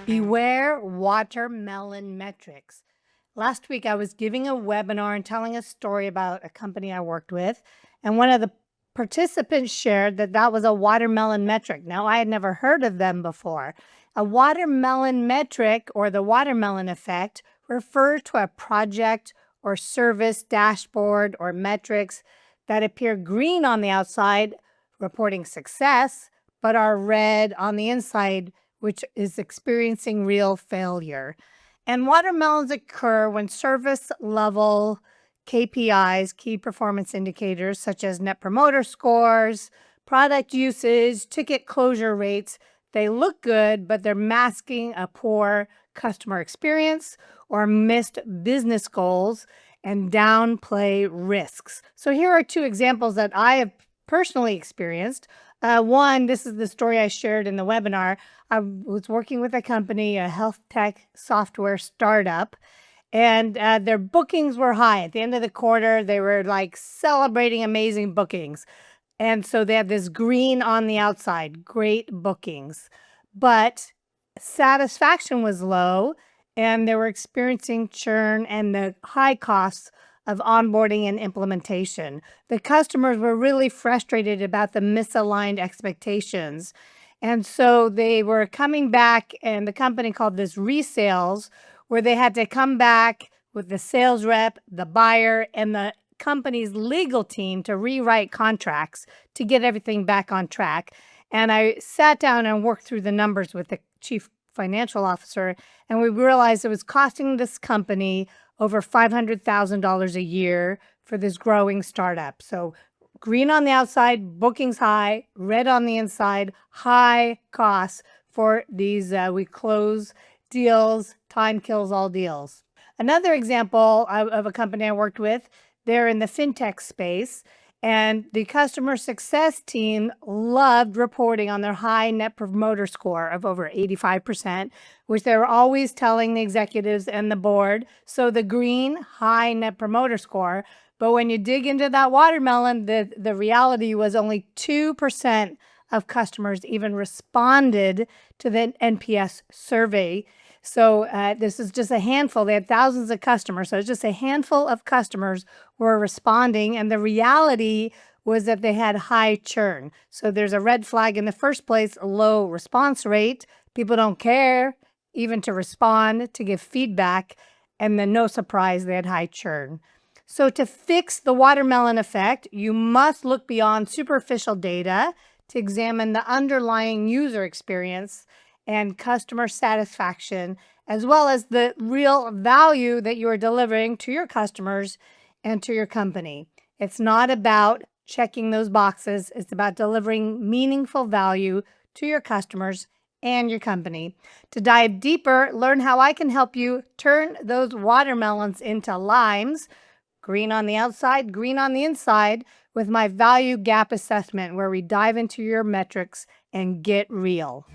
Beware watermelon metrics. Last week, I was giving a webinar and telling a story about a company I worked with, and one of the participants shared that that was a watermelon metric. Now, I had never heard of them before. A watermelon metric, or the watermelon effect, refers to a project or service dashboard or metrics that appear green on the outside, reporting success, but are red on the inside, which is experiencing real failure. And watermelons occur when service level KPIs, key performance indicators, such as net promoter scores, product usage, ticket closure rates, they look good, but they're masking a poor customer experience or missed business goals and downplay risks. So here are two examples that I have personally experienced. One, this is the story I shared in the webinar. I was working with a company, a health tech software startup, and their bookings were high. At the end of the quarter, they were like celebrating amazing bookings. And so they had this green on the outside, great bookings. But satisfaction was low, and they were experiencing churn and the high costs of onboarding and implementation. The customers were really frustrated about the misaligned expectations. And so they were coming back, and the company called this resales, where they had to come back with the sales rep, the buyer, and the company's legal team to rewrite contracts to get everything back on track. And I sat down and worked through the numbers with the chief financial officer, and we realized it was costing this company over $500,000 a year for this growing startup. So green on the outside, bookings high, red on the inside, high costs for these we close deals, time kills all deals. Another example of a company I worked with, they're in the fintech space, and the customer success team loved reporting on their high net promoter score of over 85%, which they were always telling the executives and the board. So the green, high net promoter score. But when you dig into that watermelon, the reality was only 2% of customers even responded to the NPS survey. So this is just a handful. They had thousands of customers. So it's just a handful of customers were responding. And the reality was that they had high churn. So there's a red flag in the first place, a low response rate. People don't care even to respond, to give feedback. And then no surprise, they had high churn. So to fix the watermelon effect, you must look beyond superficial data to examine the underlying user experience and customer satisfaction, as well as the real value that you are delivering to your customers and to your company. It's not about checking those boxes. It's about delivering meaningful value to your customers and your company. To dive deeper, learn how I can help you turn those watermelons into limes, green on the outside, green on the inside, with my value gap assessment, where we dive into your metrics and get real.